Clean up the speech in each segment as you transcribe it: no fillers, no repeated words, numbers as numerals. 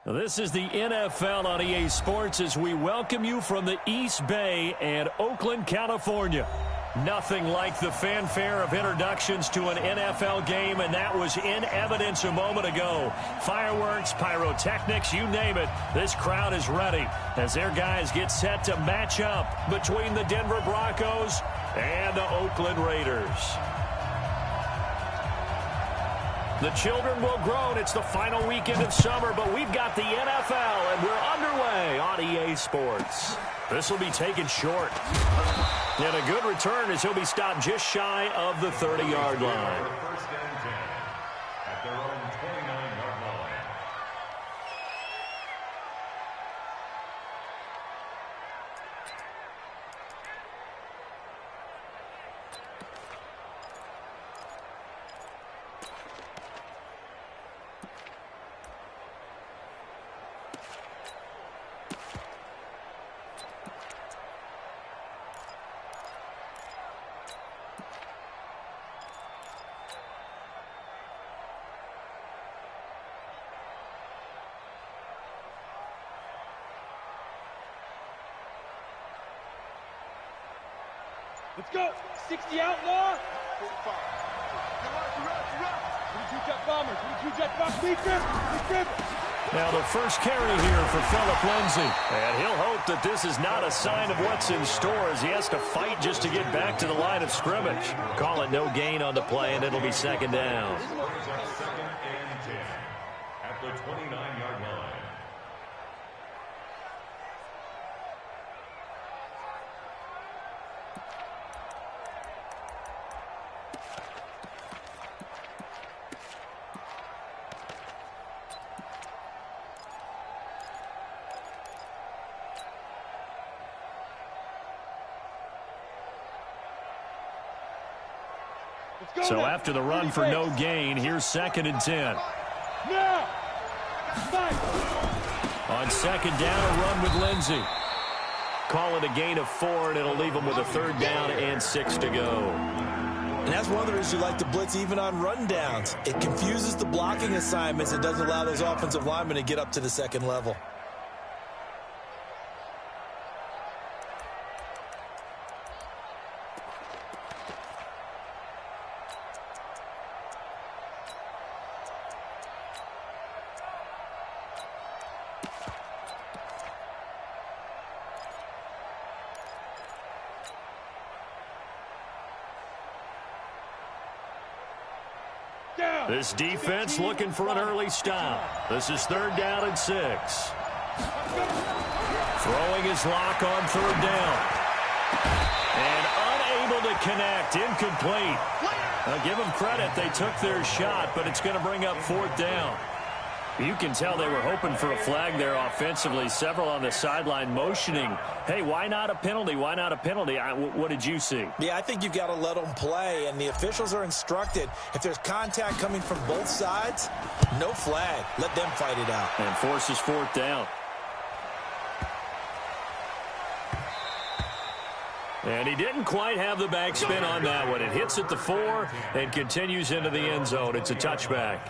This is the NFL on EA Sports as we welcome you from the East Bay and Oakland, California. Nothing like the fanfare of introductions to an NFL game, and that was in evidence a moment ago. Fireworks, pyrotechnics, you name it. This crowd is ready as their guys get set to match up between the Denver Broncos and the Oakland Raiders. The children will groan. It's the final weekend of summer, but we've got the NFL, and we're underway on EA Sports. This will be taken short. And a good return as he'll be stopped just shy of the 30-yard line. First and 10 at their own 29-yard line. Let's go. 60 outlaw. 45. 22 jet bombers. 22 jet bombers. Defense. Now the first carry here for Phillip Lindsay. And he'll hope that this is not a sign of what's in store as he has to fight just to get back to the line of scrimmage. Call it no gain on the play, and it'll be second down. Second and 10 at the 29-yard line. So after the run for no gain, here's second and 10. Now. On second down, a run with Lindsay. Call it a gain of 4, and it'll leave them with a third down and 6 to go. And that's one of the reasons you like to blitz even on rundowns. It confuses the blocking assignments. It doesn't allow those offensive linemen to get up to the second level. This defense looking for an early stop. This is third down and 6. Throwing his lock on third down. And unable to connect. Incomplete. Now give them credit. They took their shot, but it's going to bring up fourth down. You can tell they were hoping for a flag there offensively. Several on the sideline motioning, hey, why not a penalty? Why not a penalty? What did you see? Yeah, I think you've got to let them play, and the officials are instructed. If there's contact coming from both sides, no flag. Let them fight it out. And forces fourth down. And he didn't quite have the backspin on that one. It hits at the 4 and continues into the end zone. It's a touchback.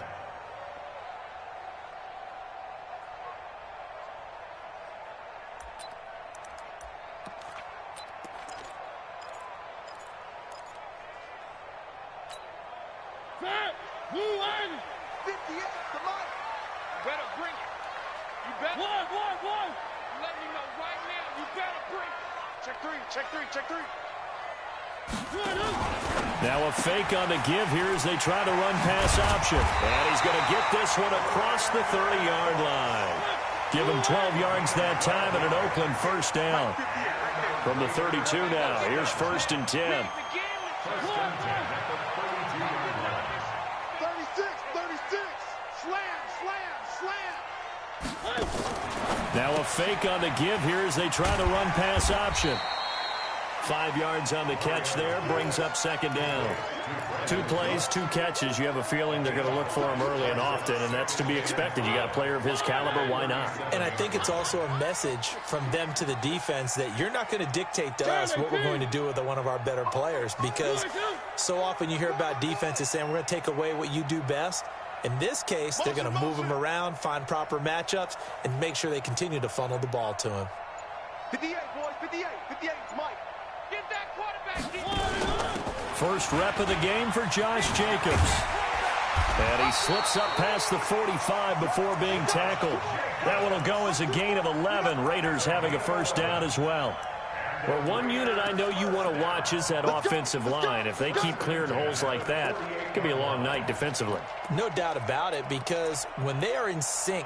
Now a fake on the give here as they try to run pass option. And he's going to get this one across the 30-yard line. Give him 12 yards that time and an Oakland first down. From the 32 now, here's first and 10. 36. Slam. Now a fake on the give here as they try to run pass option. 5 yards on the catch there, brings up second down. 2 plays, 2 catches. You have a feeling they're going to look for him early and often, and that's to be expected. You got a player of his caliber, why not? And I think it's also a message from them to the defense that you're not going to dictate to us what we're going to do with one of our better players, because so often you hear about defenses saying we're going to take away what you do best. In this case, they're going to move him around, find proper matchups, and make sure they continue to funnel the ball to him. 58, boys, 58, 58, Mike. Get that quarterback. First rep of the game for Josh Jacobs. And he slips up past the 45 before being tackled. That one will go as a gain of 11. Raiders having a first down as well. Well, one unit I know you want to watch is that offensive line. If they keep clearing holes like that, it could be a long night defensively. No doubt about it, because when they are in sync,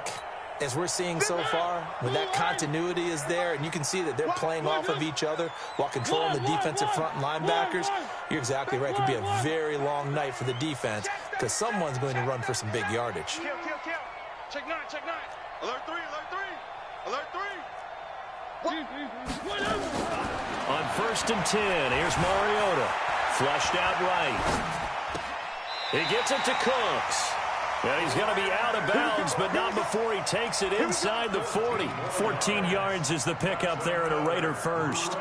as we're seeing so far, when that continuity is there, and you can see that they're playing off of each other while controlling the defensive front linebackers, you're exactly right. It could be a very long night for the defense because someone's going to run for some big yardage. Kill. Check 9, check 9. Alert 3, alert 3. Alert 3. On 1st and 10, here's Mariota. Flushed out right. He gets it to Cooks. And he's going to be out of bounds, but not before he takes it inside the 40. 14 yards is the pickup there at a Raider first.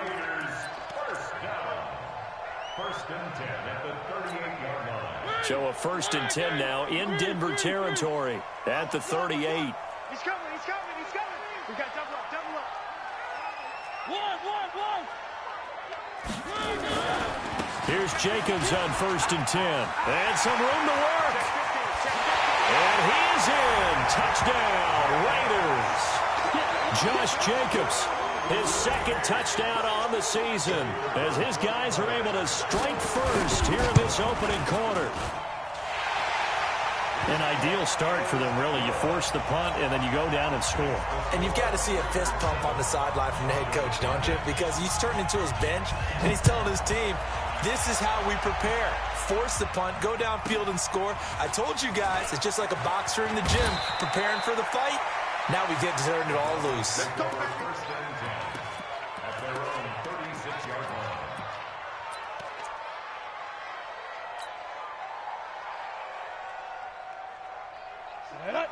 First and 10 at the 38-yard line. So a 1st and 10 now in Denver territory at the 38. He's coming. We got double up. One. Here's Jacobs on 1st and 10. And some room to work. And he's in. Touchdown, Raiders. Josh Jacobs, his second touchdown on the season, as his guys are able to strike first here in this opening quarter. An ideal start for them, really. You force the punt, and then you go down and score. And you've got to see a fist pump on the sideline from the head coach, don't you? Because he's turned into his bench, and he's telling his team, this is how we prepare. Force the punt, go downfield and score. I told you guys, it's just like a boxer in the gym preparing for the fight. Now we get to turn it all loose. First and 10 at their own 36-yard line.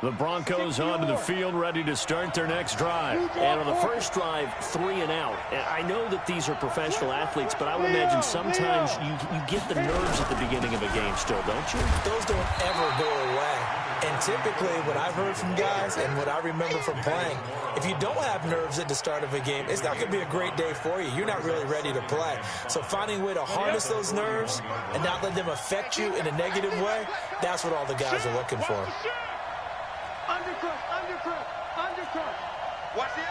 The Broncos onto the field, ready to start their next drive. And on the first drive, 3 and out. And I know that these are professional athletes, but I would imagine sometimes you get the nerves at the beginning of a game still, don't you? Those don't ever go away. And typically, what I've heard from guys and what I remember from playing, if you don't have nerves at the start of a game, it's not going to be a great day for you. You're not really ready to play. So finding a way to harness those nerves and not let them affect you in a negative way, that's what all the guys are looking for. Undercut. Watch the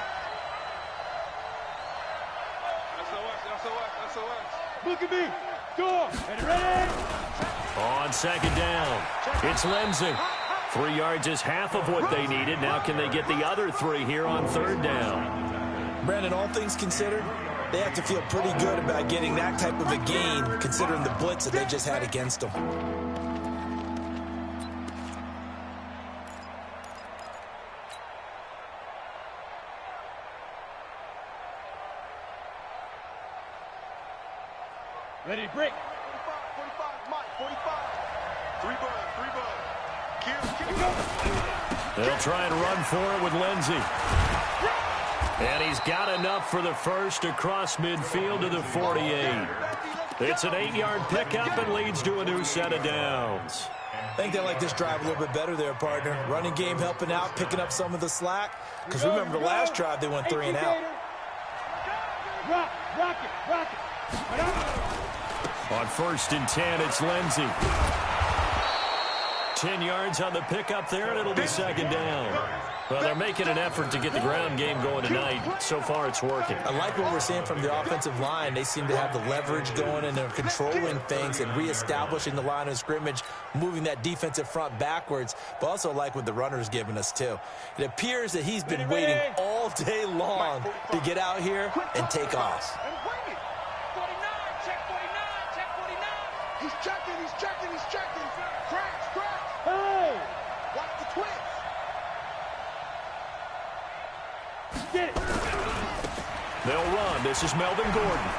SOS. Look at me. Go. And ready. On 2nd down, it's Lindsey. 3 yards is half of what they needed. Now can they get the other 3 here on 3rd down? Brandon, all things considered, they have to feel pretty good about getting that type of a gain, considering the blitz that they just had against them. Ready, break. 45, Mike, 45. 3 bud. Kill. They'll try and run for it with Lindsey. And he's got enough for the first across midfield to the 48. It's an 8-yard pickup and leads to a new set of downs. I think they like this drive a little bit better there, partner. Running game helping out, picking up some of the slack. Because remember, the last drive they went 3 and out. Rock it. On 1st and 10, it's Lindsey. 10 yards on the pickup there, and it'll be 2nd down. Well, they're making an effort to get the ground game going tonight. So far, it's working. I like what we're seeing from the offensive line. They seem to have the leverage going, and they're controlling things and reestablishing the line of scrimmage, moving that defensive front backwards, but also like what the runner's giving us, too. It appears that he's been waiting all day long to get out here and take off. He's checking. Cracks. Hey! Watch the twist. Get it. They'll run. This is Melvin Gordon.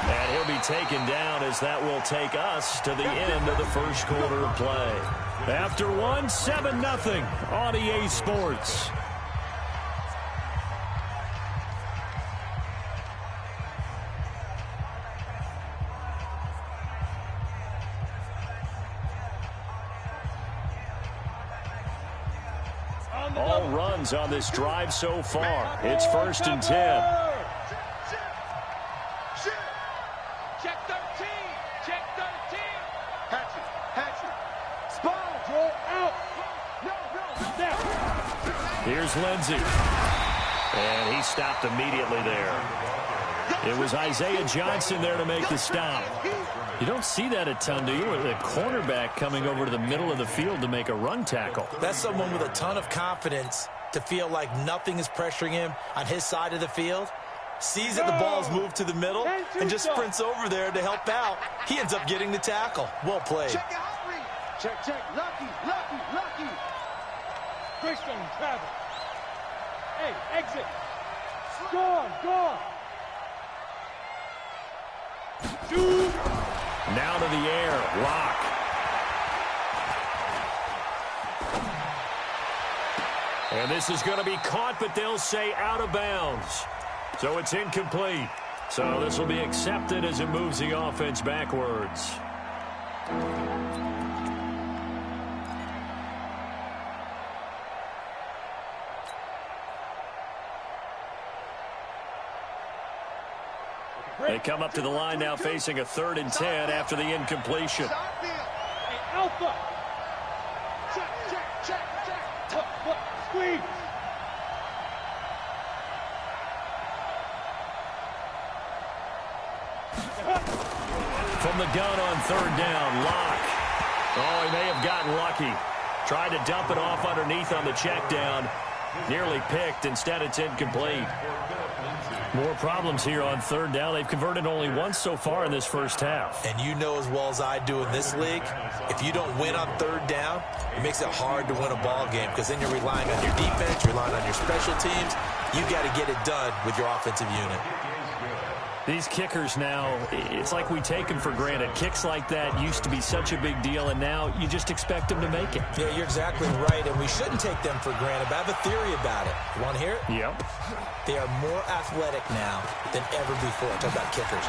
And he'll be taken down as that will take us to the end of the first quarter of play. After 7-0 on EA Sports. all runs on this drive so far. It's 1st and 10. Check 13. Check 13. Hatchet. Spine, roll out. No. Here's Lindsey. And he stopped immediately there. It was Isaiah Johnson there to make the stop. You don't see that a ton, do you? The cornerback coming over to the middle of the field to make a run tackle. That's someone with a ton of confidence to feel like nothing is pressuring him on his side of the field. Sees that the ball's moved to the middle and just sprints over there to help out. He ends up getting the tackle. Well played. Check your outreach. Check. Lucky. Christian, travel. Hey, exit. Score. Shoot. Now to the air. Lock. And this is going to be caught, but they'll say out of bounds. So it's incomplete. So this will be accepted as it moves the offense backwards. They come up to the line now facing a 3rd and 10 after the incompletion. Hey, Alpha. Check. What? Squeeze. From the gun on 3rd down, Locke. Oh, he may have gotten lucky. Tried to dump it off underneath on the check down. Nearly picked. Instead, it's incomplete. More problems here on 3rd down. They've converted only once so far in this first half. And you know as well as I do in this league, if you don't win on 3rd down, it makes it hard to win a ball game because then you're relying on your defense, you're relying on your special teams. You got to get it done with your offensive unit. These kickers now, it's like we take them for granted. Kicks like that used to be such a big deal, and now you just expect them to make it. Yeah, you're exactly right, and we shouldn't take them for granted. But I have a theory about it. You want to hear it? Yep. They are more athletic now than ever before. Talk about kickers.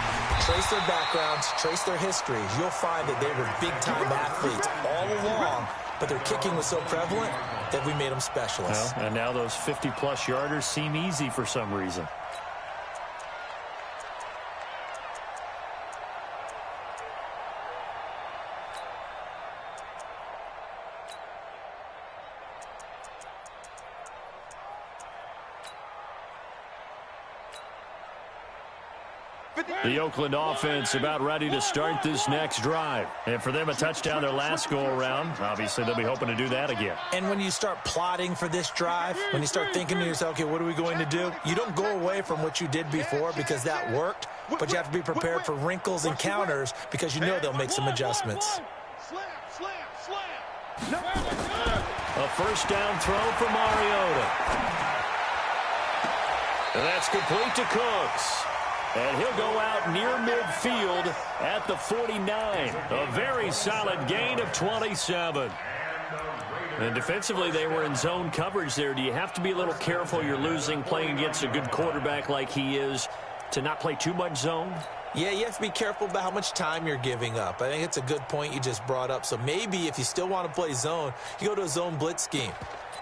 Trace their backgrounds, trace their histories. You'll find that they were big-time athletes all along, but their kicking was so prevalent that we made them specialists. Well, and now those 50-plus yarders seem easy for some reason. The Oakland offense about ready to start this next drive. And for them, a touchdown their last go-around. Obviously, they'll be hoping to do that again. And when you start plotting for this drive, when you start thinking to yourself, okay, what are we going to do? You don't go away from what you did before because that worked, but you have to be prepared for wrinkles and counters because you know they'll make some adjustments. Slam. A first down throw for Mariota. And that's complete to Cooks. And he'll go out near midfield at the 49. A very solid gain of 27. And defensively, they were in zone coverage there. Do you have to be a little careful? You're losing playing against a good quarterback like he is to not play too much zone? Yeah, you have to be careful about how much time you're giving up. I think it's a good point you just brought up. So maybe if you still want to play zone, you go to a zone blitz scheme.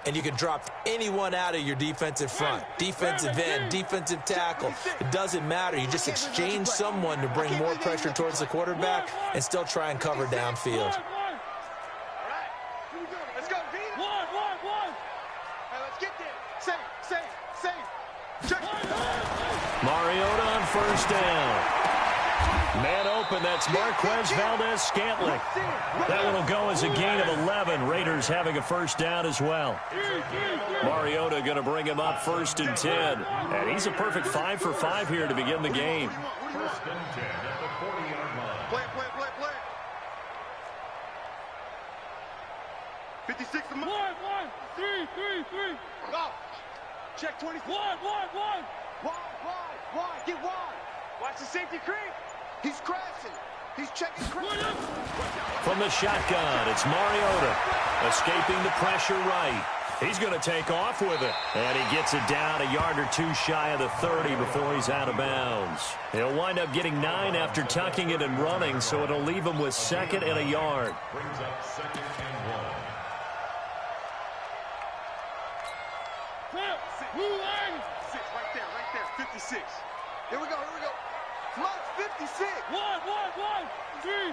And you can drop anyone out of your defensive front, defensive end, defensive tackle. It doesn't matter. You just exchange someone to bring more pressure towards the quarterback and still try and cover downfield. All right. Here we go. Let's go. One. Hey, let's get there. Same. Check. Mariota on first down. Man open, that's Marquez Valdez-Scantling. That one will go as a gain of 11. Raiders having a first down as well. Mariota going to bring him up 1st and 10. And he's a perfect 5 for 5 here to begin the game. 1st and 10 at the 40-yard line. Play. 56. One. 3. Go. Check 20. One. Wide. Get wide. Watch the safety creep. He's crashing. He's checking crashing. From the shotgun, it's Mariota. Escaping the pressure right. He's going to take off with it. And he gets it down a yard or two shy of the 30 before he's out of bounds. He'll wind up getting 9 after tucking it and running, so it'll leave him with 2nd and a yard. Brings up 2nd and 1. Six, right there, 56. Here we go. Come on, 56. One. Three.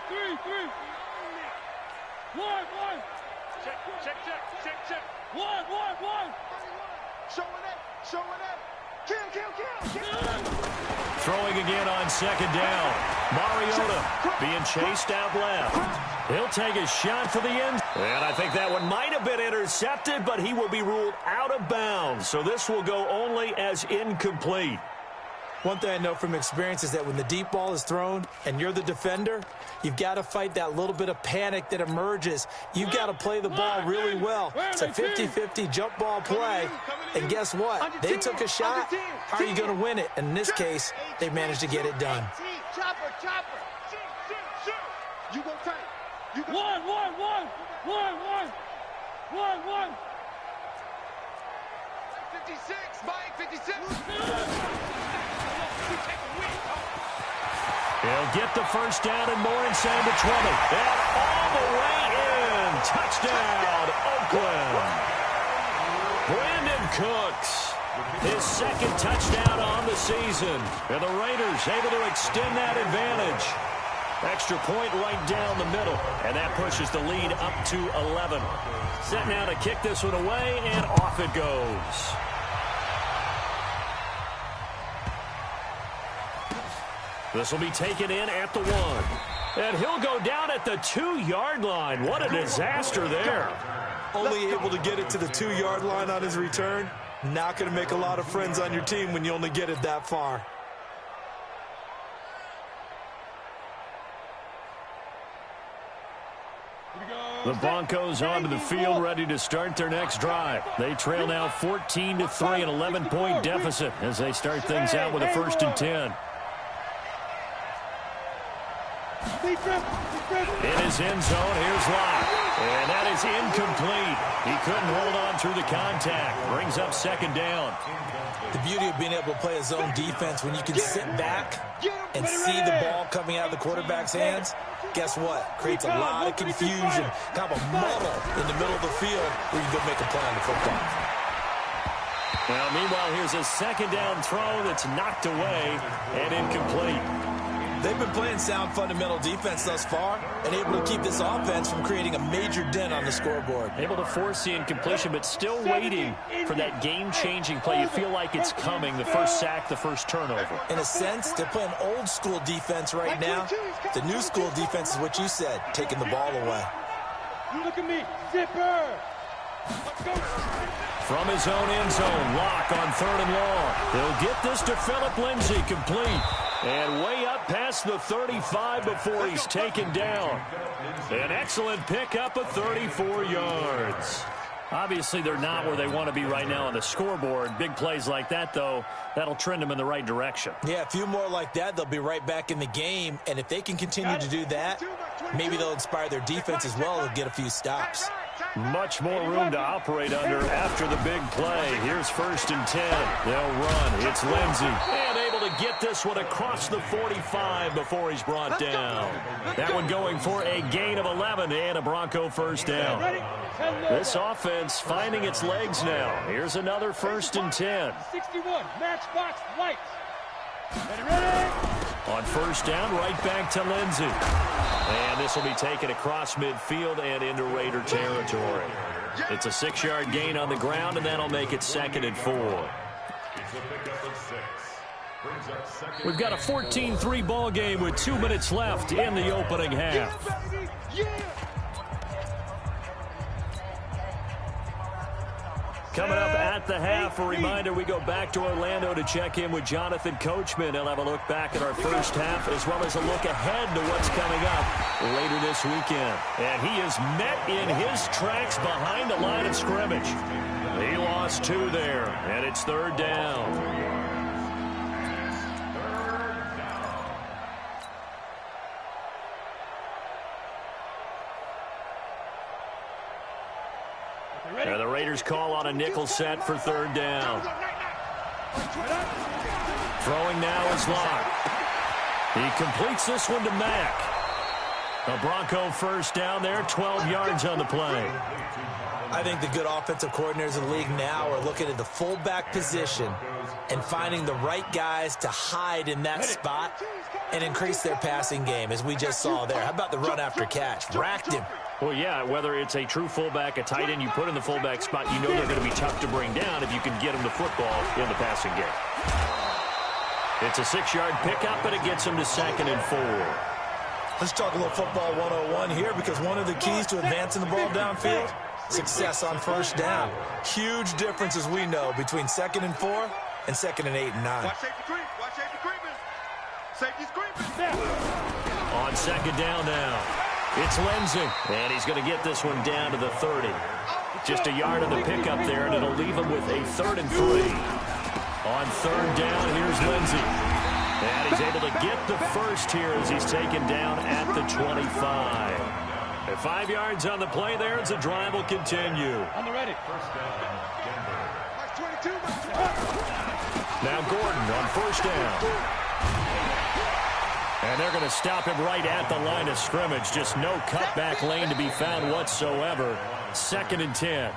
One. Check. One. Showing it. Kill. Throwing again on second down. Mariota being chased out left. He'll take a shot for the end. And I think that one might have been intercepted, but he will be ruled out of bounds. So this will go only as incomplete. One thing I know from experience is that when the deep ball is thrown and you're the defender, you've got to fight that little bit of panic that emerges. You've got to play the ball really well. It's a 50-50 jump ball play. And guess what? They took a shot. How are you going to win it? And in this case, they managed to get it done. Chopper. You go tight. One. 56. Mike, 56. He'll get the first down and more inside the 20. And all the way in. Touchdown, Oakland. Brandon Cooks, his second touchdown on the season. And the Raiders able to extend that advantage. Extra point right down the middle. And that pushes the lead up to 11. Set now to kick this one away, and off it goes. This will be taken in at the 1. And he'll go down at the 2-yard line. What a disaster there. Only able to get it to the 2-yard line on his return. Not going to make a lot of friends on your team when you only get it that far. The Broncos onto the field, ready to start their next drive. They trail now 14-3, an 11-point deficit as they start things out with a 1st and 10. In his end zone, here's Locke. And that is incomplete. He couldn't hold on through the contact. Brings up 2nd down. The beauty of being able to play a zone defense when you can sit back and see the ball coming out of the quarterback's hands, guess what? Creates a lot of confusion, kind of a muddle in the middle of the field where you can go make a play on the football. Now, meanwhile, here's a 2nd down throw that's knocked away and incomplete. They've been playing sound fundamental defense thus far and able to keep this offense from creating a major dent on the scoreboard. Able to force the incompletion, but still waiting for that game-changing play. You feel like it's coming, the first sack, the first turnover. In a sense, they're playing old-school defense right now. The new-school defense is what you said, taking the ball away. Look at me, zipper. From his own end zone, Locke on 3rd and long. He'll get this to Phillip Lindsay, complete. And way up past the 35 before he's taken down. An excellent pickup of 34 yards. Obviously, they're not where they want to be right now on the scoreboard. Big plays like that, though, that'll trend them in the right direction. Yeah, a few more like that, they'll be right back in the game. And if they can continue to do that, maybe they'll inspire their defense as well and get a few stops. Much more room to operate under after the big play. Here's 1st and 10. They'll run. It's Lindsay. And able to get this one across the 45 before he's brought down. That one going for a gain of 11 and a Bronco 1st down. This offense finding its legs now. Here's another 1st and 10. 61, matchbox lights. Ready. On 1st down, right back to Lindsay. And this will be taken across midfield and into Raider territory. It's a 6-yard gain on the ground, and that'll make it 2nd and 4. We've got a 14-3 ball game with 2 minutes left in the opening half. Coming up at the half, a reminder, we go back to Orlando to check in with Jonathan Coachman. He'll have a look back at our first half as well as a look ahead to what's coming up later this weekend. And he is met in his tracks behind the line of scrimmage. He lost 2 there, and it's 3rd down. And the Raiders call on a nickel set for 3rd down. Throwing now is Locke. He completes this one to Mack. A Bronco first down there, 12 yards on the play. I think the good offensive coordinators in the league now are looking at the fullback position and finding the right guys to hide in that spot and increase their passing game, as we just saw there. How about the run after catch? Racked him. Well, yeah, whether it's a true fullback, a tight end, you put in the fullback spot, you know they're going to be tough to bring down if you can get them the football in the passing game. It's a 6-yard pickup, and it gets them to 2nd and 4. Let's talk a little football 101 here, because one of the keys to advancing the ball downfield, success on first down. Huge difference, as we know, between 2nd and 4 and 2nd and 8 and 9. Watch safety creep. Watch safety creeping. Safety's creeping. On 2nd down now, it's Lindsey, and he's going to get this one down to the 30. Just a yard of the pickup there, and it'll leave him with a 3rd and 3. On 3rd down, here's Lindsey. And he's able to get the first here as he's taken down at the 25. At 5 yards on the play there, as the drive will continue. On the ready. Watch 22. Now Gordon on 1st down. And they're going to stop him right at the line of scrimmage. Just no cutback lane to be found whatsoever. 2nd and 10.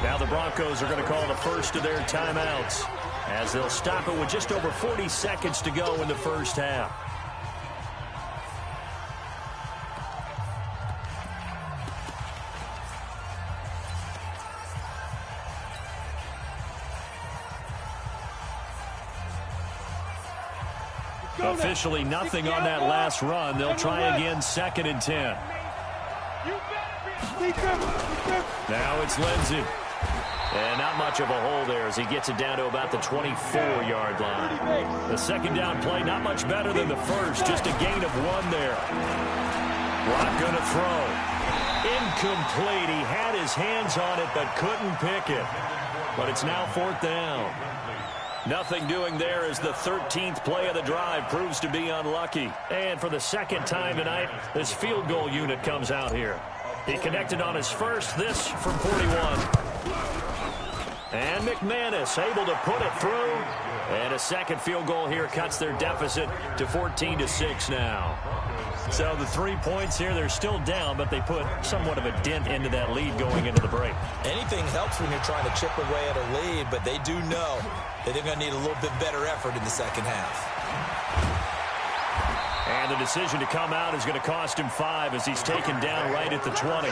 Now the Broncos are going to call the first of their timeouts, as they'll stop it with just over 40 seconds to go in the first half. Officially nothing on that last run. They'll try again, 2nd and 10. Now it's Lindsey. And not much of a hole there as he gets it down to about the 24-yard line. The 2nd down play, not much better than the first. Just a gain of 1 there. Watt going to throw. Incomplete. He had his hands on it but couldn't pick it. But it's now 4th down. Nothing doing there as the 13th play of the drive proves to be unlucky. And for the 2nd time tonight, this field goal unit comes out here. He connected on his first, this from 41. And McManus able to put it through. And a 2nd field goal here cuts their deficit to 14-6 now. So the 3 points here, they're still down, but they put somewhat of a dent into that lead going into the break. Anything helps when you're trying to chip away at a lead, but they do know that they're going to need a little bit better effort in the 2nd half. And the decision to come out is going to cost him 5 as he's taken down right at the 20.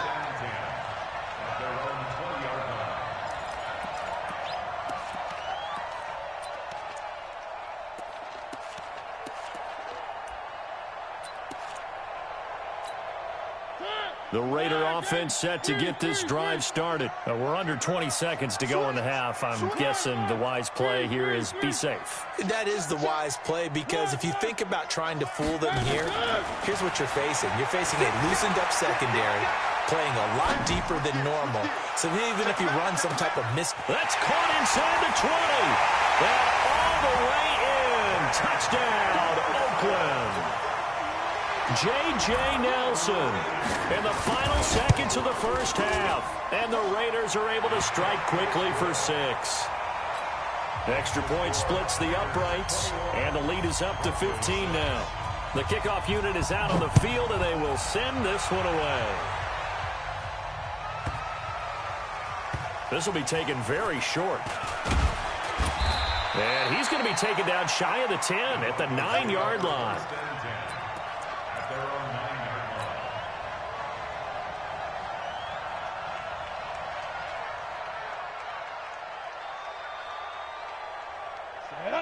The Raider offense set to get this drive started. We're under 20 seconds to go in the half. I'm guessing the wise play here is be safe. That is the wise play, because if you think about trying to fool them here, here's what you're facing. You're facing a loosened up secondary, playing a lot deeper than normal. So even if you run some type of miss... That's caught inside the 20. And all the way in. Touchdown, Oakland. J.J. Nelson in the final seconds of the first half. And the Raiders are able to strike quickly for 6. Extra point splits the uprights, and the lead is up to 15 now. The kickoff unit is out on the field, and they will send this one away. This will be taken very short. And he's going to be taken down shy of the 10 at the 9-yard line.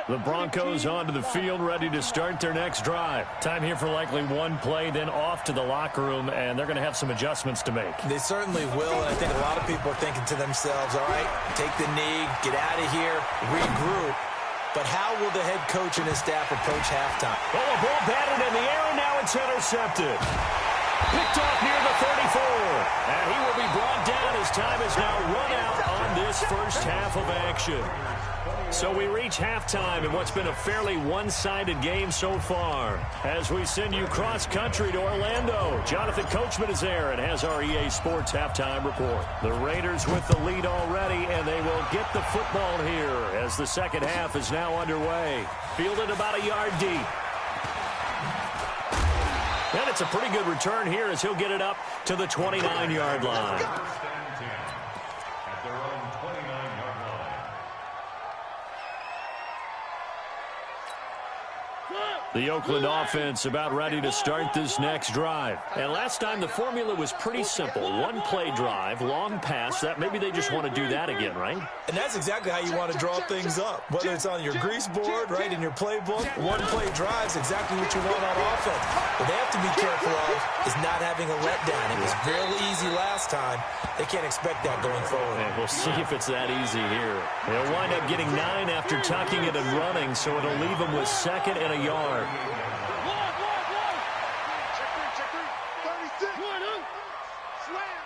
The Broncos onto the field, ready to start their next drive. Time here for likely one play, then off to the locker room, and they're going to have some adjustments to make. They certainly will, and I think a lot of people are thinking to themselves, all right, take the knee, get out of here, regroup. But how will the head coach and his staff approach halftime? Oh, a ball batted in the air, and now it's intercepted. Picked off near the 34, and he will be brought down as time is now run out on this first half of action. So we reach halftime in what's been a fairly one-sided game so far. As we send you cross-country to Orlando, Jonathan Coachman is there and has our EA Sports halftime report. The Raiders with the lead already, and they will get the football here as the second half is now. is now underway. Fielded about a yard deep. And it's a pretty good return here as he'll get it up to the 29-yard line. First and 10 at their own 29-yard line. The Oakland offense about ready to start this next drive. And last time the formula was pretty simple. One play drive, long pass. That maybe they just want to do that again, right? And that's exactly how you want to draw things up. Whether it's on your grease board, right, in your playbook, one play drive is exactly what you want on offense. What they have to be careful of is not having a letdown. It was fairly easy last time. They can't expect that going forward. And we'll see if it's that easy here. They'll wind up getting 9 after tucking it and running, so it'll leave them with 2nd and a yard. Check three, 36. Slam.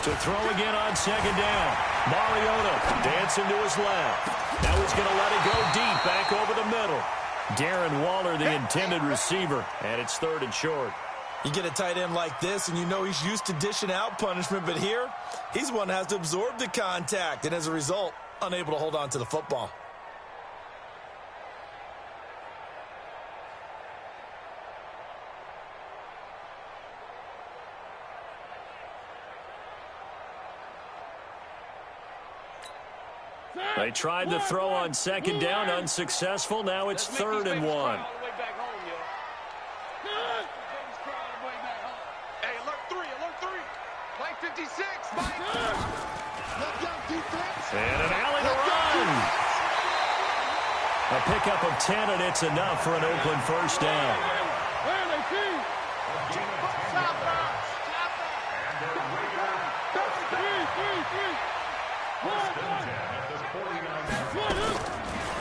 To throw again on 2nd down. Mariota dancing to his left. Now he's going to let it go deep back over the middle. Darren Waller, the intended receiver, and it's 3rd and short. You get a tight end like this, and you know he's used to dishing out punishment, but here, he's one that has to absorb the contact, and as a result, unable to hold on to the football. They tried to throw on 2nd down, unsuccessful. Now it's 3rd and 1. Hey, alert three. Mike 56, Mike. Let down defense. And an alley to run. A pickup of 10, and it's enough for an Oakland first down.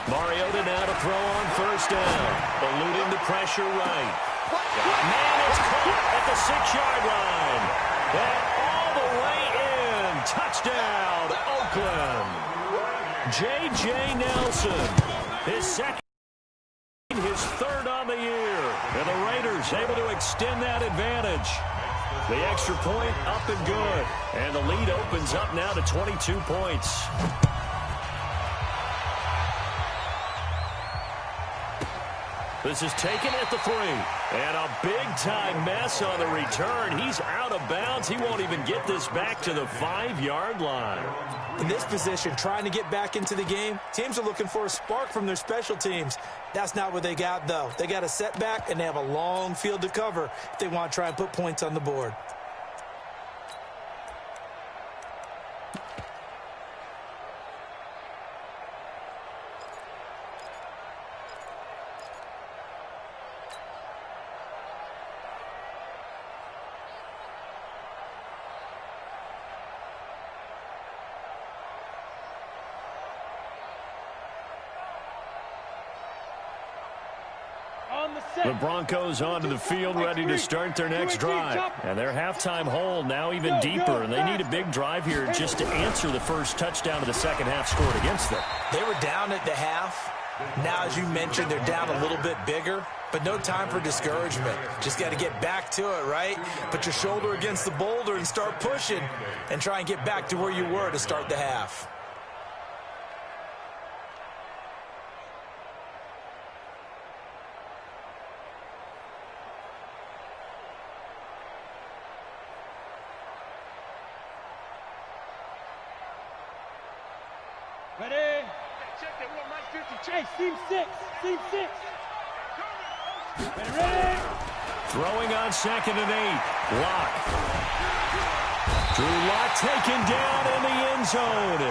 Mariota now to throw on 1st down. Eluding the pressure right. Man, it's caught at the 6-yard line. And all the way in. Touchdown, Oakland. J.J. Nelson. His 2nd, his 3rd on the year. And the Raiders able to extend that advantage. The extra point up and good. And the lead opens up now to 22 points. This is taken at the 3. And a big-time mess on the return. He's out of bounds. He won't even get this back to the 5-yard line. In this position, trying to get back into the game, teams are looking for a spark from their special teams. That's not what they got, though. They got a setback, and they have a long field to cover if they want to try and put points on the board. The Broncos onto the field, ready to start their next drive. And their halftime hole now even deeper, and they need a big drive here just to answer the first touchdown of the second half scored against them. They were down at the half. Now, as you mentioned, they're down a little bit bigger, but no time for discouragement. Just got to get back to it, right? Put your shoulder against the boulder and start pushing and try and get back to where you were to start the half. Ready? Check that one, Mike 50. Hey, team 6. Ready? Throwing on 2nd and 8. Lock. Drew Lock taken down in the end zone.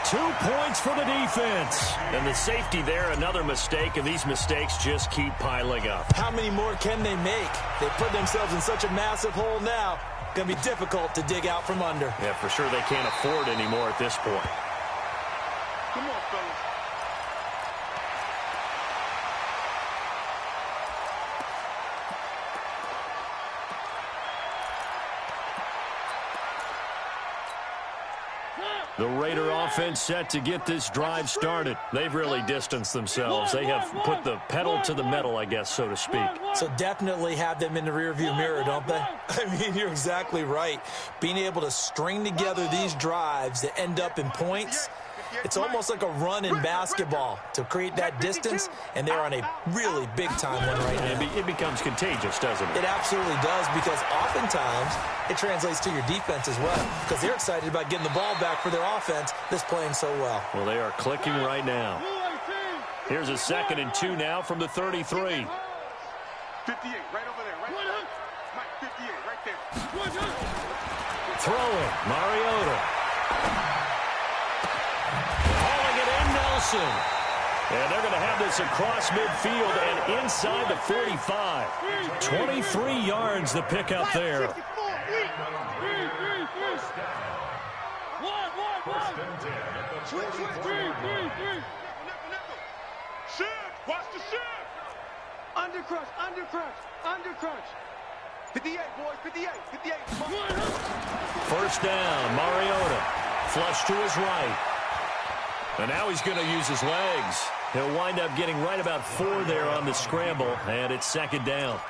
2 points for the defense. And the safety there, another mistake, and these mistakes just keep piling up. How many more can they make? They put themselves in such a massive hole now. Going to be difficult to dig out from under. Yeah, for sure they can't afford any more at this point. Come on, fellas. The Raider offense set to get this drive started. They've really distanced themselves. They have put the pedal to the metal, I guess, so to speak. So definitely have them in the rearview mirror, don't they? I mean, you're exactly right. Being able to string together these drives that end up in points, It's almost like a run in basketball to create that distance, and they're on a really big-time one right now. It becomes contagious, doesn't it? It absolutely does, because oftentimes it translates to your defense as well, because they're excited about getting the ball back for their offense that's playing so well. Well, they are clicking right now. Here's a 2nd and 2 now from the 33. 58, right over there, right there. Mike, 58, right there. Throwing, Mariota. Hauling it in, Nelson. And they're going to have this across midfield and inside the 45. 23 yards the pick up there. Shift, watch the shift. Under crunch. 58, boys, 58. First down, Mariota. Flush to his right. And now he's going to use his legs. He'll wind up getting right about 4 there on the scramble, and it's 2nd down.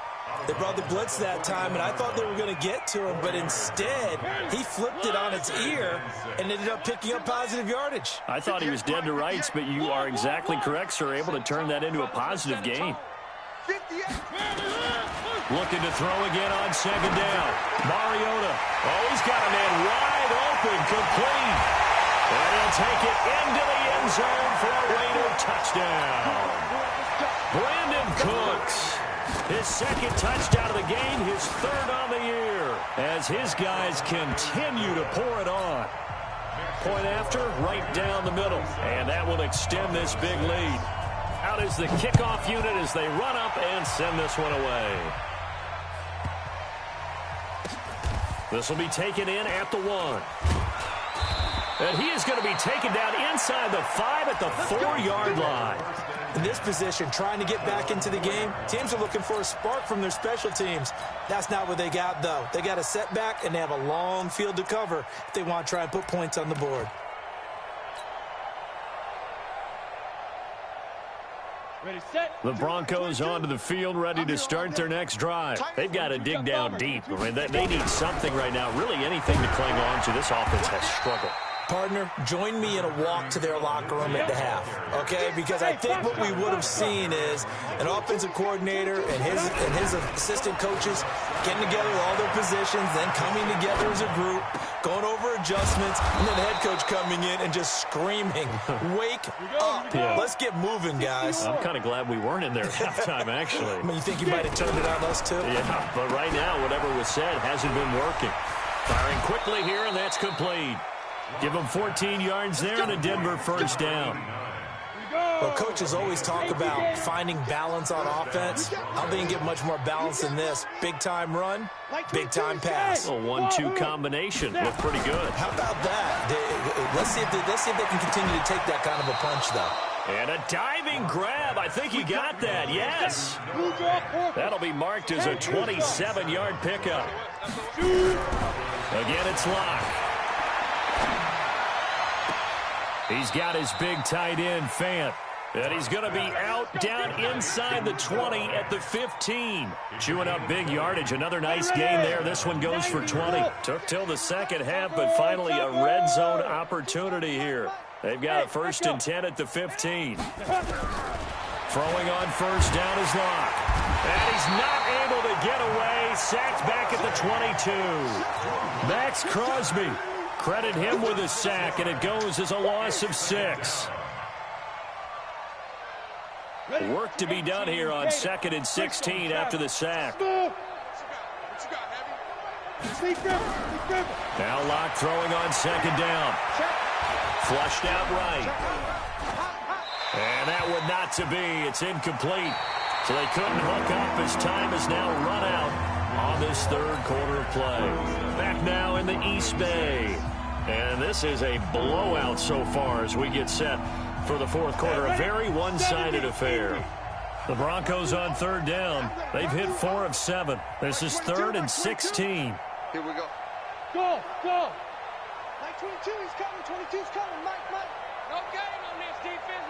They brought the blitz that time, and I thought they were going to get to him, but instead, he flipped it on its ear and ended up picking up positive yardage. I thought he was dead to rights, but you are exactly correct, sir, able to turn that into a positive gain. 58. Looking to throw again on 2nd down. Mariota. Oh, he's got a man wide open, complete. And he'll take it into the end zone for a Raider touchdown. Brandon Cooks. His 2nd touchdown of the game, his 3rd on the year, as his guys continue to pour it on. Point after, right down the middle, and that will extend this big lead. Out is the kickoff unit as they run up and send this one away. This will be taken in at the 1. And he is going to be taken down inside the 5 at the 4-yard line. In this position, trying to get back into the game, teams are looking for a spark from their special teams. That's not what they got, though. They got a setback, and they have a long field to cover if they want to try and put points on the board. Ready, set. The Broncos onto the field, ready to start their next drive. They've got to dig down deep. I mean, they need something right now, really anything to cling on to. This offense has struggled. Partner, join me in a walk to their locker room at the half, okay? Because I think what we would have seen is an offensive coordinator and his assistant coaches getting together with all their positions, then coming together as a group, going over adjustments, and then the head coach coming in and just screaming, "Wake up. Yeah. Let's get moving, guys." I'm kind of glad we weren't in there at halftime, actually. I mean, you think you might have turned it on us, too? Yeah, but right now, whatever was said hasn't been working. Firing quickly here, and that's complete. Give them 14 yards there and a Denver first down. Well, coaches always talk about finding balance on offense. I don't think you can get much more balance than this. Big-time run, big-time pass. A 1-2 combination. Looked pretty good. How about that? Let's see if they can continue to take that kind of a punch, though. And a diving grab. I think he got that. Yes. That'll be marked as a 27-yard pickup. Again, it's Locke. He's got his big tight end, Fant. And he's going to be out down inside the 20 at the 15. Chewing up big yardage. Another nice gain there. This one goes for 20. Took till the second half, but finally a red zone opportunity here. They've got a 1st and 10 at the 15. Throwing on first down is Locke. And he's not able to get away. Sacked back at the 22. Max Crosby. Credit him with a sack, and it goes as a loss of 6. Work to be done here on 2nd and 16 after the sack. Now Locke throwing on 2nd down. Flushed out right. And that one not to be. It's incomplete. So they couldn't hook up as time has now run out on this 3rd quarter of play. Back now in the East Bay. And this is a blowout so far as we get set for the 4th quarter. A very one-sided affair. The Broncos on 3rd down. They've hit 4 of 7. This is 3rd and 16. Here we go. Go. Mike 22, he's coming. 22's coming. Mike. No game on this defense.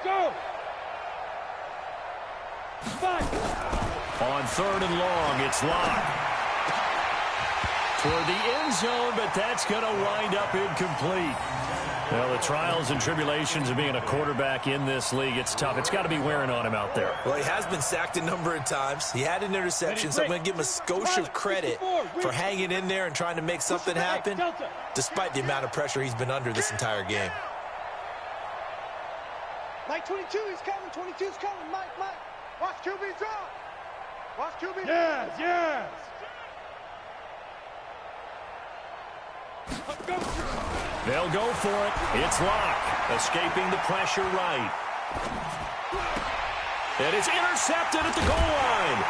Go. Fight. On 3rd and long, it's Locke. toward the end zone, but that's going to wind up incomplete. Well, the trials and tribulations of being a quarterback in this league, it's tough. It's got to be wearing on him out there. Well, he has been sacked a number of times. He had an interception, so I'm going to give him a skosh of credit for hanging in there and trying to make something happen, despite the amount of pressure he's been under this entire game. Mike 22 is coming. 22 is coming. Mike. Watch QB draw. Watch QB. Yes. They'll go for it. It's Locke, escaping the pressure right. And it's intercepted at the goal line.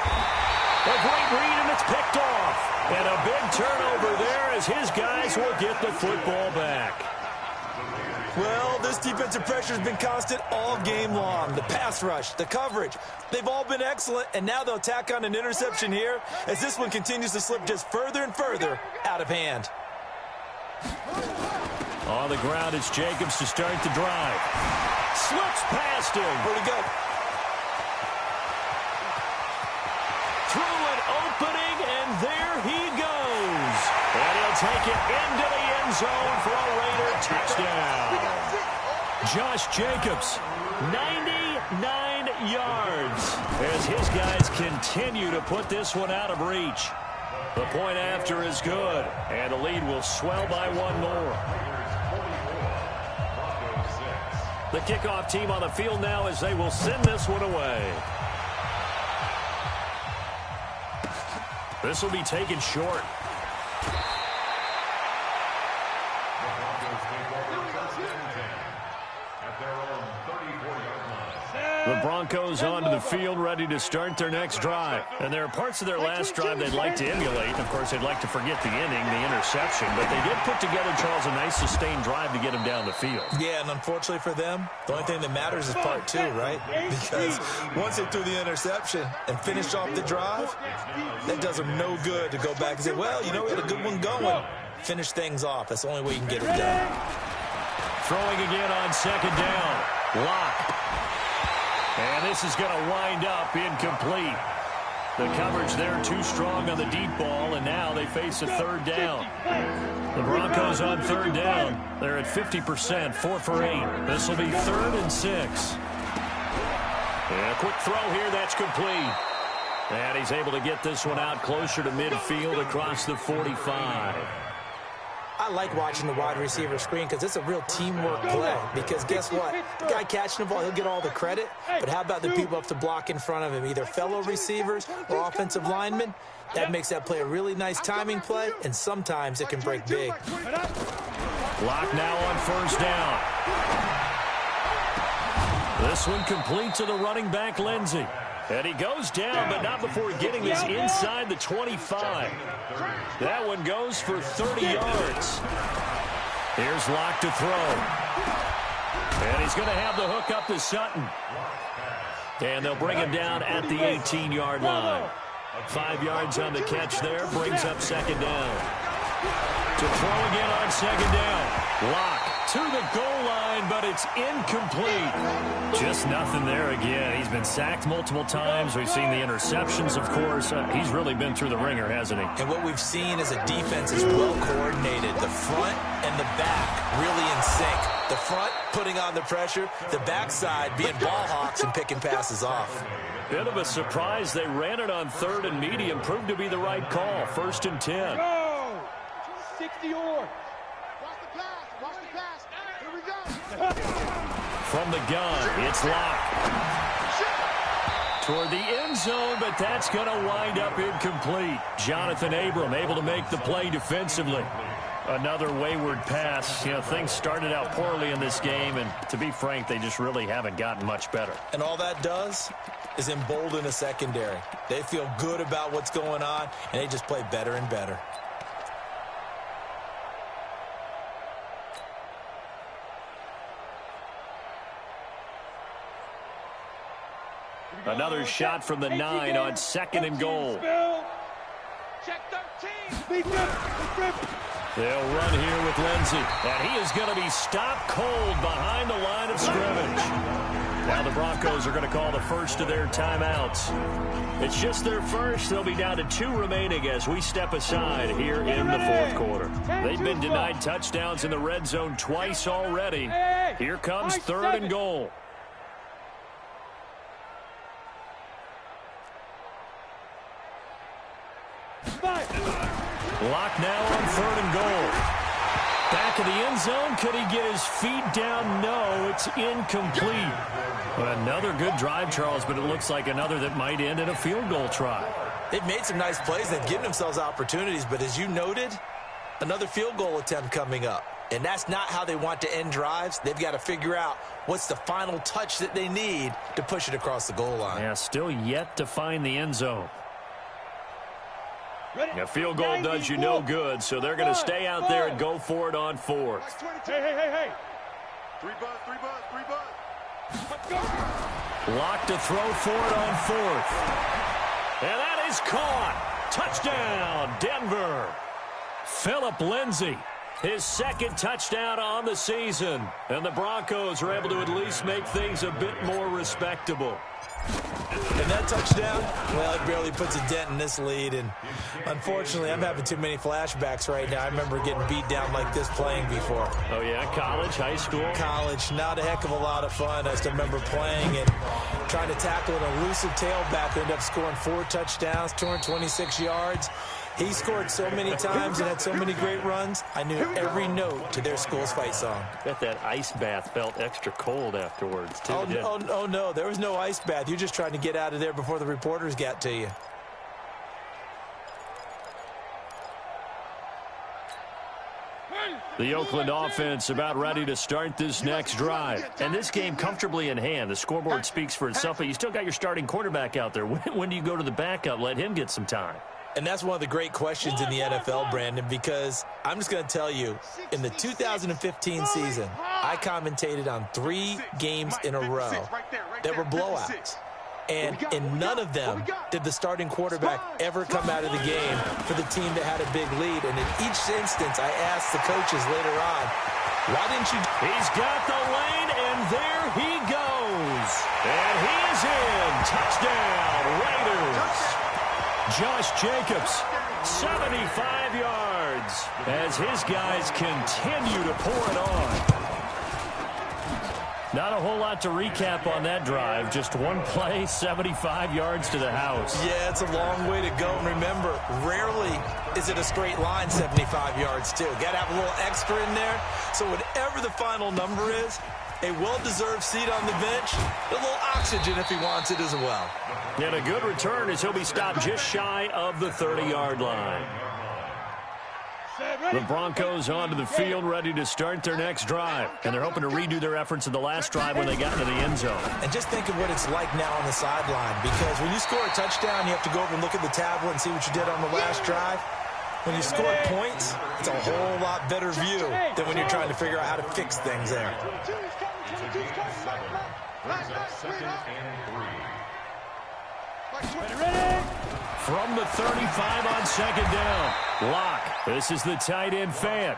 A great read, and it's picked off. And a big turnover there as his guys will get the football back. Well, this defensive pressure has been constant all game long. The pass rush, the coverage, they've all been excellent, and now they'll tack on an interception here as this one continues to slip just further and further out of hand. On the ground, it's Jacobs to start the drive. Slips past him. Where'd he go? Through an opening, and there he goes. And he'll take it into the end zone for a Raider touchdown. Josh Jacobs, 99 yards, as his guys continue to put this one out of reach. The point after is good, and the lead will swell by one more. The kickoff team on the field now as they will send this one away. This will be taken short. The Broncos onto the field, ready to start their next drive. And there are parts of their last drive they'd like to emulate. Of course, they'd like to forget the inning, the interception. But they did put together, Charles, a nice sustained drive to get him down the field. Yeah, and unfortunately for them, the only thing that matters is part two, right? Because once they threw the interception and finished off the drive, that does them no good to go back and say, well, you know, we had a good one going. Finish things off. That's the only way you can get it done. Throwing again on second down. Locke. And this is going to wind up incomplete. The coverage there too strong on the deep ball, and now they face a third down. The Broncos on third down. They're at 50%, 4 for 8. This will be 3rd and 6. And a quick throw here, that's complete. And he's able to get this one out closer to midfield across the 45. I like watching the wide receiver screen because it's a real teamwork play. Because guess what? The guy catching the ball, he'll get all the credit. But how about the people up to block in front of him, either fellow receivers or offensive linemen? That makes that play a really nice timing play, and sometimes it can break big. Locke now on first down. This one complete to the running back, Lindsey. And he goes down, but not before getting this inside the 25. That one goes for 30 yards. Here's Locke to throw. And he's going to have the hook up to Sutton. And they'll bring him down at the 18-yard line. 5 yards on the catch there, brings up second down. To throw again on second down. Locke to the goal line, but it's incomplete. Just nothing there again. He's been sacked multiple times. We've seen the interceptions, of course. He's really been through the ringer, hasn't he? And what we've seen is a defense is well coordinated. The front and the back really in sync. The front putting on the pressure, the backside being ball hawks and picking passes off. Bit of a surprise. They ran it on 3rd and medium. Proved to be the right call. 1st and 10. Go! 60 yards. Watch the pass. Watch the pass. Here we go. From the gun, it's Locke. Toward the end zone, but that's going to wind up incomplete. Jonathan Abram able to make the play defensively. Another wayward pass. You know, things started out poorly in this game, and to be frank, they just really haven't gotten much better. And all that does is embolden a secondary. They feel good about what's going on, and they just play better and better. Another shot from the 9 on 2nd and goal. Check 13. They'll run here with Lindsey, and he is going to be stopped cold behind the line of scrimmage. Now the Broncos are going to call the first of their timeouts. It's just their first. They'll be down to 2 remaining as we step aside here in the fourth quarter. They've been denied touchdowns in the red zone twice already. Here comes 3rd and goal. Lock now on 3rd and goal. Back of the end zone. Could he get his feet down? No, it's incomplete. Another good drive, Charles, but it looks like another that might end in a field goal try. They've made some nice plays. They've given themselves opportunities, but as you noted, another field goal attempt coming up. And that's not how they want to end drives. They've got to figure out what's the final touch that they need to push it across the goal line. Yeah, still yet to find the end zone. A field goal does you no good, so they're going to stay out there and go for it on 4th. Hey. 3 buzz. Lock to throw for it on 4th. And that is caught. Touchdown, Denver. Phillip Lindsay, his 2nd touchdown on the season. And the Broncos are able to at least make things a bit more respectable. And that touchdown, well, it barely puts a dent in this lead. And unfortunately, I'm having too many flashbacks right now. I remember getting beat down like this playing before. Oh, yeah? College, high school? College, not a heck of a lot of fun. I still remember playing and trying to tackle an elusive tailback who ended up scoring 4 touchdowns, 226 yards. He scored so many times and had so many great runs, I knew every note to their school's fight song. Bet that ice bath felt extra cold afterwards, too. Oh, no, there was no ice bath. You're just trying to get out of there before the reporters got to you. The Oakland offense about ready to start this next drive. And this game comfortably in hand. The scoreboard speaks for itself, but you still got your starting quarterback out there. When do you go to the backup? Let him get some time. And that's one of the great questions in the NFL, Brandon, because I'm just going to tell you, in the 2015 season, I commentated on 3 games in a row that were blowouts. And in none of them did the starting quarterback ever come out of the game for the team that had a big lead. And in each instance, I asked the coaches later on, why didn't you? He's got the lane, and there he goes. And he is in. Touchdown, Raiders. Josh Jacobs, 75 yards, as his guys continue to pour it on. Not a whole lot to recap on that drive. Just one play, 75 yards to the house. Yeah, it's a long way to go. And remember, rarely is it a straight line 75 yards, too. Got to have a little extra in there. So whatever the final number is, a well-deserved seat on the bench, a little oxygen if he wants it as well. And a good return as he'll be stopped just shy of the 30-yard line. The Broncos onto the field, ready to start their next drive. And they're hoping to redo their efforts in the last drive when they got into the end zone. And just think of what it's like now on the sideline, because when you score a touchdown, you have to go over and look at the tablet and see what you did on the last drive. When you score points, it's a whole lot better view than when you're trying to figure out how to fix things there. From the 35 on 2nd down. Lock. This is the tight end fan.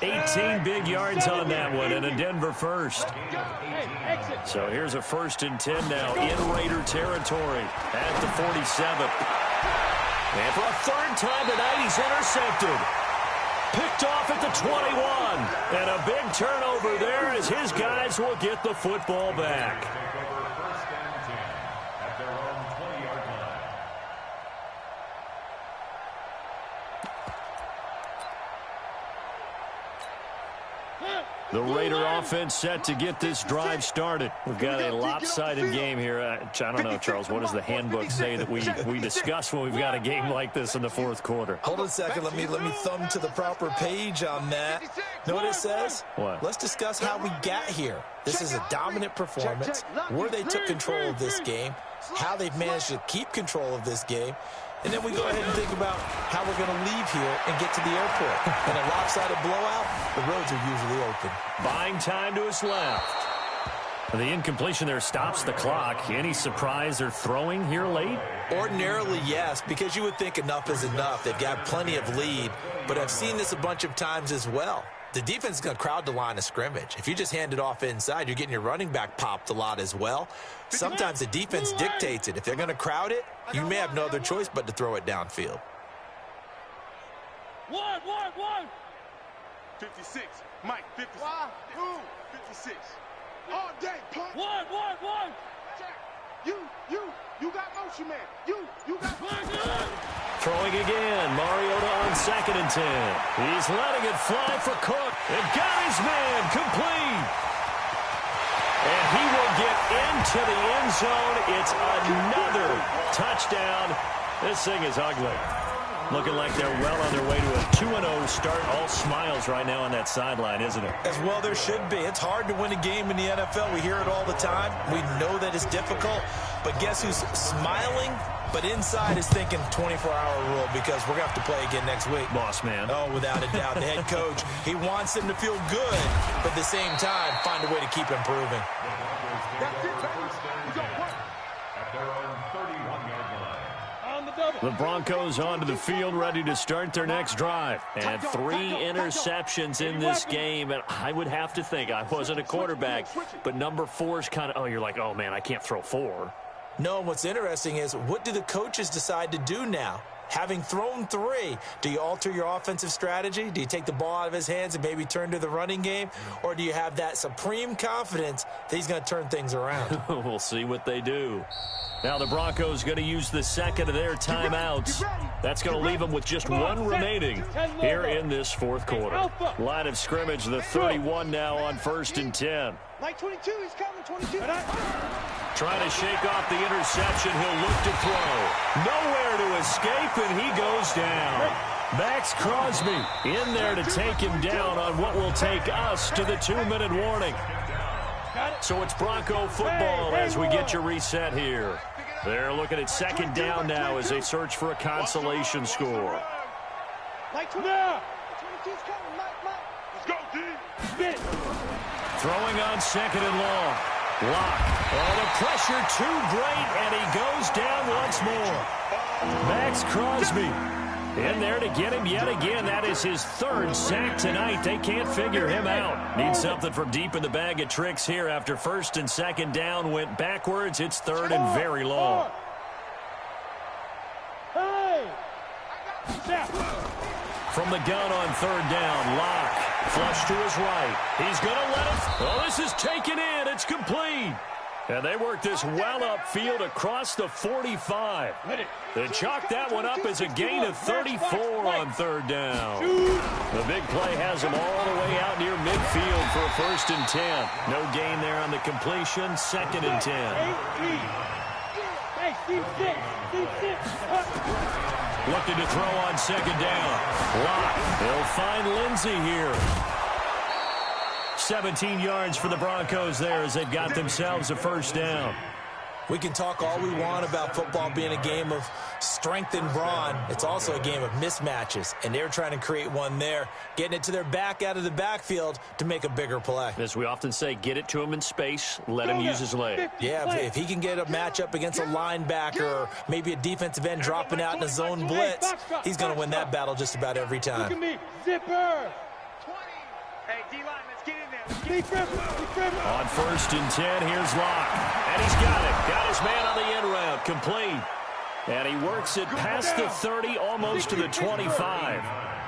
18 big yards on that one and a Denver first. So here's a 1st and 10 now in Raider territory at the 47. And for a 3rd time tonight, he's intercepted. Picked off at the 21. And a big turnover there as his guys will get the football back. The Raider offense set to get this drive started. We've got a lopsided game here. I don't know, Charles, what does the handbook say that we discuss when we've got a game like this in the 4th quarter? Hold on a second. Let me thumb to the proper page on that. Know what it says? What? Let's discuss how we got here. This is a dominant performance, where they took control of this game, how they've managed to keep control of this game, and then we go ahead and think about how we're going to leave here and get to the airport. In a lopsided blowout, the roads are usually open. Buying time to his left. The incompletion there stops the clock. Any surprise they're throwing here late? Ordinarily, yes, because you would think enough is enough. They've got plenty of lead, but I've seen this a bunch of times as well. the defense is going to crowd the line of scrimmage. If you just hand it off inside, you're getting your running back popped a lot as well. Sometimes the defense dictates it. If they're going to crowd it, you may have no other choice but to throw it downfield. 56. Mike, 56. 56. All day, punk. Check. You got motion, man. You got motion. Throwing again. Mariota on 2nd and 10. He's letting it fly for Cook. And got his man complete. And he will get into the end zone. It's another touchdown. This thing is ugly. Looking like they're well on their way to a 2-0 start. All smiles right now on that sideline, isn't it? As well there should be. It's hard to win a game in the NFL. We hear it all the time. We know that it's difficult. But guess who's smiling? But inside is thinking 24-hour rule because we're going to have to play again next week. Boss man. Oh, without a doubt. The head coach, he wants them to feel good, but at the same time, find a way to keep improving. The Broncos onto the field, ready to start their next drive. And 3 interceptions in this game. And I would have to think, I wasn't a quarterback, but number 4 is kind of, you're like, oh, man, I can't throw 4. No, what's interesting is what do the coaches decide to do now? Having thrown 3, do you alter your offensive strategy? Do you take the ball out of his hands and maybe turn to the running game? Or do you have that supreme confidence that he's going to turn things around? We'll see what they do. Now the Broncos going to use the second of their timeouts. That's going to leave them with just 1 remaining here in this 4th quarter. Line of scrimmage, the 31 now on 1st and 10. Like 22, he's coming, 22. Trying to shake off the interception. He'll look to throw. Nowhere to escape, and he goes down. Max Crosby in there to take him down on what will take us to the 2-minute warning. So it's Bronco football as we get you reset here. They're looking at 2nd down now as they search for a consolation score. Like 22's coming, Mike. Let's go, D. Throwing on 2nd and long. Lock. Oh, the pressure too great, and he goes down once more. Max Crosby in there to get him yet again. That is his 3rd sack tonight. They can't figure him out. Need something from deep in the bag of tricks here after 1st and 2nd down went backwards. It's 3rd and very long. From the gun on 3rd down, Lock. Flush to his right. He's going to let it. Oh, this is taken in. It's complete. And they work this well upfield across the 45. They chalk that one up as a gain of 34 on 3rd down. The big play has them all the way out near midfield for a 1st and 10. No gain there on the completion. 2nd and 10. Looking to throw on 2nd down. Lock. They'll find Lindsey here. 17 yards for the Broncos there as they've got themselves a 1st down. We can talk all we want about football being a game of strength and brawn. It's also a game of mismatches, and they're trying to create one there, getting it to their back out of the backfield to make a bigger play. As we often say, get it to him in space, let him use his leg. Yeah, if he can get a matchup against a linebacker or maybe a defensive end dropping out in a zone blitz, he's going to win that battle just about every time. Look at me, zipper. 20. Hey, D-line, let's get in there. On 1st and 10, here's Locke. And he's got it. Got his man on the end route. Complete. And he works it past the 30, almost to the 25.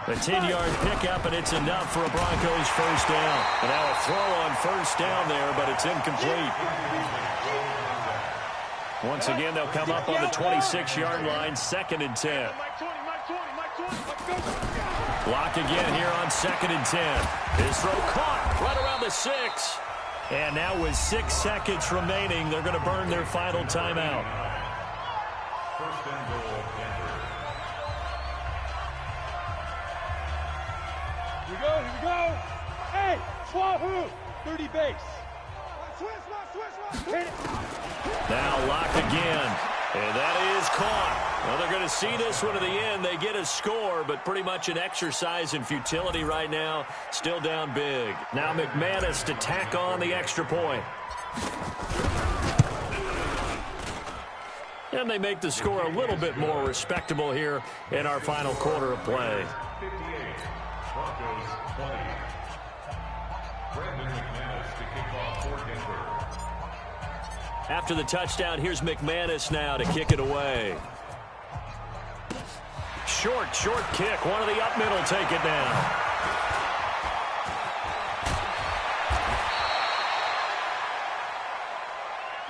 A 10-yard pickup, and it's enough for a Broncos 1st down. And now a throw on 1st down there, but it's incomplete. Once again, they'll come up on the 26-yard line, 2nd and 10. Lock again here on 2nd and 10. His throw caught right around the 6. And now with 6 seconds remaining, they're going to burn their final timeout. First and goal, Denver. Here we go. Hey, Swahoo, 30 base. Hit it. Now Lock again. And that is caught. Well, they're going to see this one to the end. They get a score, but pretty much an exercise in futility right now. Still down big. Now McManus to tack on the extra point. And they make the score a little bit more respectable here in our final quarter of play. 58, Broncos 20. After the touchdown, here's McManus now to kick it away. Short kick. One of the up middle take it down.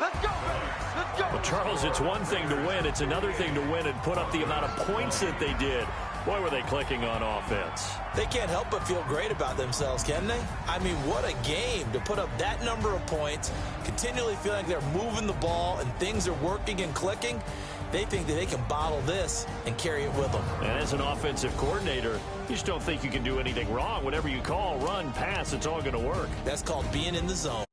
Let's go, baby. Let's go. Well, Charles, it's one thing to win. It's another thing to win and put up the amount of points that they did. Boy, were they clicking on offense. They can't help but feel great about themselves, can they? I mean, what a game to put up that number of points, continually feeling like they're moving the ball and things are working and clicking. They think that they can bottle this and carry it with them. And as an offensive coordinator, you just don't think you can do anything wrong. Whatever you call, run, pass, it's all going to work. That's called being in the zone.